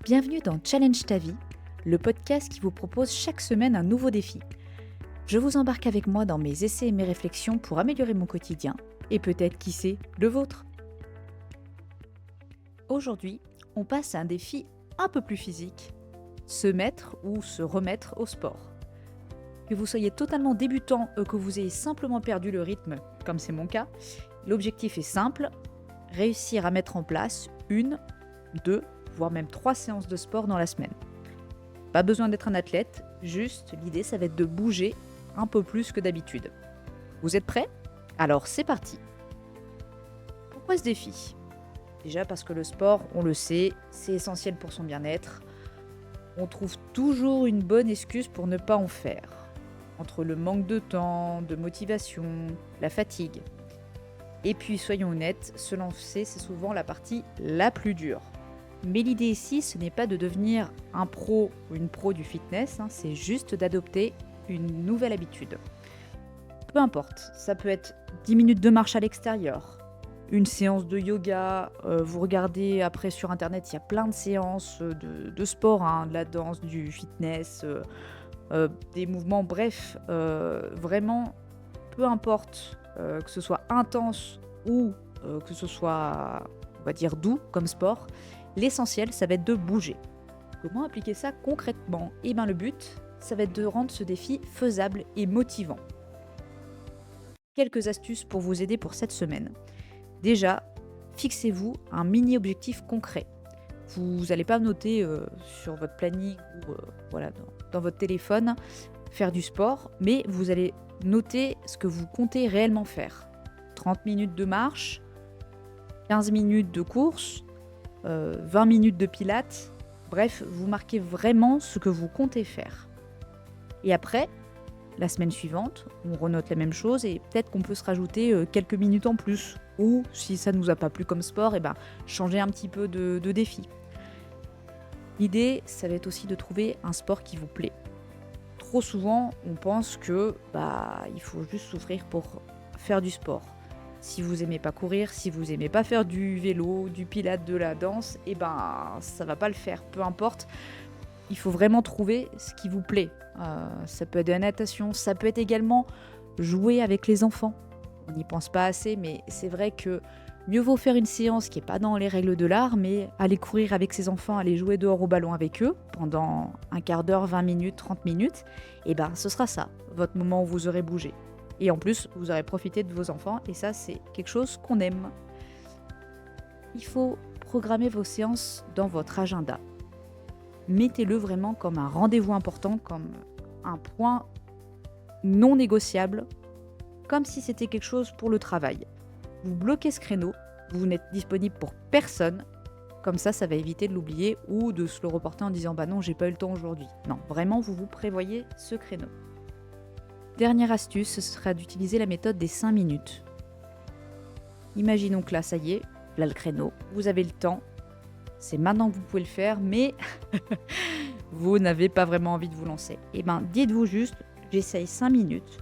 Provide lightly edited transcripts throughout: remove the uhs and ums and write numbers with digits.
Bienvenue dans Challenge ta vie, le podcast qui vous propose chaque semaine un nouveau défi. Je vous embarque avec moi dans mes essais et mes réflexions pour améliorer mon quotidien et peut-être, qui sait, le vôtre. Aujourd'hui, on passe à un défi un peu plus physique, se mettre ou se remettre au sport. Que vous soyez totalement débutant ou que vous ayez simplement perdu le rythme, comme c'est mon cas, l'objectif est simple, réussir à mettre en place 1, 2, voire même 3 séances de sport dans la semaine. Pas besoin d'être un athlète, juste l'idée ça va être de bouger un peu plus que d'habitude. Vous êtes prêts ? Alors c'est parti. Pourquoi ce défi ? Déjà parce que le sport, on le sait, c'est essentiel pour son bien-être. On trouve toujours une bonne excuse pour ne pas en faire. Entre le manque de temps, de motivation, la fatigue. Et puis soyons honnêtes, se lancer c'est souvent la partie la plus dure. Mais l'idée ici, ce n'est pas de devenir un pro ou une pro du fitness, c'est juste d'adopter une nouvelle habitude. Peu importe, ça peut être 10 minutes de marche à l'extérieur, une séance de yoga, vous regardez après sur internet, il y a plein de séances de sport, de la danse, du fitness, des mouvements, bref, vraiment, peu importe que ce soit intense ou que ce soit, on va dire, doux comme sport, l'essentiel, ça va être de bouger. Comment appliquer ça concrètement ? Eh bien le but, ça va être de rendre ce défi faisable et motivant. Quelques astuces pour vous aider pour cette semaine. Déjà, fixez-vous un mini-objectif concret. Vous n'allez pas noter sur votre planning ou dans votre téléphone faire du sport, mais vous allez noter ce que vous comptez réellement faire. 30 minutes de marche, 15 minutes de course, 20 minutes de pilates, bref, vous marquez vraiment ce que vous comptez faire. Et après, la semaine suivante, on renote la même chose et peut-être qu'on peut se rajouter quelques minutes en plus. Ou, si ça ne nous a pas plu comme sport, changer un petit peu de défi. L'idée, ça va être aussi de trouver un sport qui vous plaît. Trop souvent, on pense que il faut juste souffrir pour faire du sport. Si vous aimez pas courir, si vous aimez pas faire du vélo, du pilates, de la danse, ça va pas le faire. Peu importe, il faut vraiment trouver ce qui vous plaît. Ça peut être de la natation, ça peut être également jouer avec les enfants. On n'y pense pas assez, mais c'est vrai que mieux vaut faire une séance qui n'est pas dans les règles de l'art, mais aller courir avec ses enfants, aller jouer dehors au ballon avec eux pendant un quart d'heure, 20 minutes, 30 minutes, ce sera ça, votre moment où vous aurez bougé. Et en plus, vous aurez profité de vos enfants et ça, c'est quelque chose qu'on aime. Il faut programmer vos séances dans votre agenda. Mettez-le vraiment comme un rendez-vous important, comme un point non négociable, comme si c'était quelque chose pour le travail. Vous bloquez ce créneau, vous n'êtes disponible pour personne, comme ça va éviter de l'oublier ou de se le reporter en disant non, j'ai pas eu le temps aujourd'hui. Non, vraiment, vous prévoyez ce créneau. Dernière astuce, ce sera d'utiliser la méthode des 5 minutes. Imaginons que là, ça y est, là le créneau, vous avez le temps, c'est maintenant que vous pouvez le faire, mais vous n'avez pas vraiment envie de vous lancer. Dites-vous juste, j'essaye 5 minutes.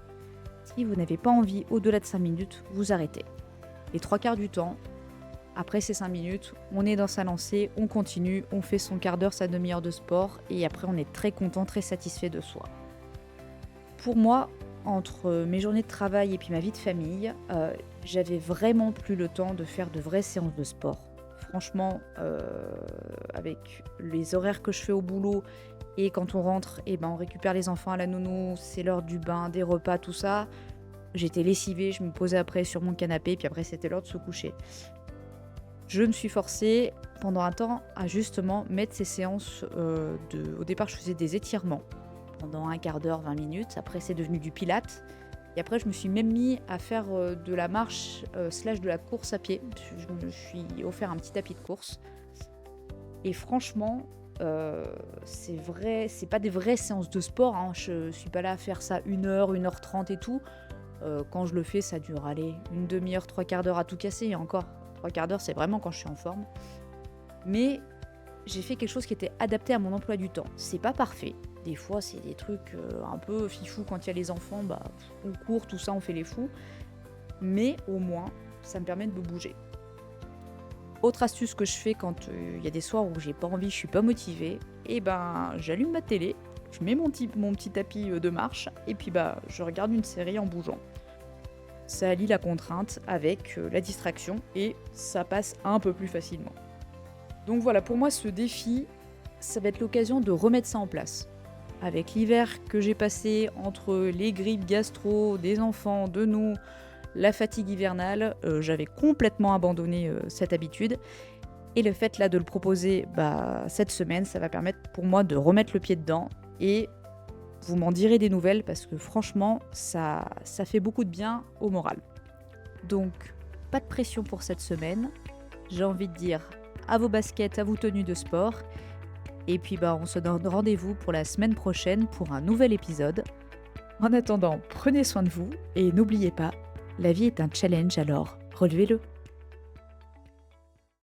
Si vous n'avez pas envie au-delà de 5 minutes, vous arrêtez. Les 3/4 du temps, après ces 5 minutes, on est dans sa lancée, on continue, on fait son quart d'heure, sa demi-heure de sport, et après on est très content, très satisfait de soi. Pour moi, entre mes journées de travail et puis ma vie de famille, j'avais vraiment plus le temps de faire de vraies séances de sport. Franchement, avec les horaires que je fais au boulot et quand on rentre, on récupère les enfants à la nounou, c'est l'heure du bain, des repas, tout ça. J'étais lessivée, je me posais après sur mon canapé, puis après c'était l'heure de se coucher. Je me suis forcée pendant un temps à justement mettre ces séances au départ, je faisais des étirements pendant un quart d'heure, 20 minutes. Après, c'est devenu du pilates. Et après, je me suis même mis à faire de la marche / de la course à pied. Je me suis offert un petit tapis de course. Et franchement, c'est vrai, c'est pas des vraies séances de sport. Je suis pas là à faire ça 1 heure, 1h30 et tout. Quand je le fais, ça dure, une demi-heure, 3/4 d'heure à tout casser. Et encore, 3/4 d'heure, c'est vraiment quand je suis en forme. Mais j'ai fait quelque chose qui était adapté à mon emploi du temps. C'est pas parfait. Des fois, c'est des trucs un peu fifou quand il y a les enfants, on court, tout ça, on fait les fous. Mais au moins, ça me permet de me bouger. Autre astuce que je fais quand il y a des soirs où j'ai pas envie, je suis pas motivée, et ben j'allume ma télé, je mets mon petit tapis de marche, et puis je regarde une série en bougeant. Ça allie la contrainte avec la distraction et ça passe un peu plus facilement. Donc voilà, pour moi ce défi, ça va être l'occasion de remettre ça en place. Avec l'hiver que j'ai passé entre les grippes gastro, des enfants, de nous, la fatigue hivernale, j'avais complètement abandonné cette habitude. Et le fait là de le proposer cette semaine, ça va permettre pour moi de remettre le pied dedans et vous m'en direz des nouvelles parce que franchement, ça fait beaucoup de bien au moral. Donc, pas de pression pour cette semaine. J'ai envie de dire à vos baskets, à vos tenues de sport. Et puis on se donne rendez-vous pour la semaine prochaine pour un nouvel épisode. En attendant, prenez soin de vous et n'oubliez pas, la vie est un challenge alors relevez-le.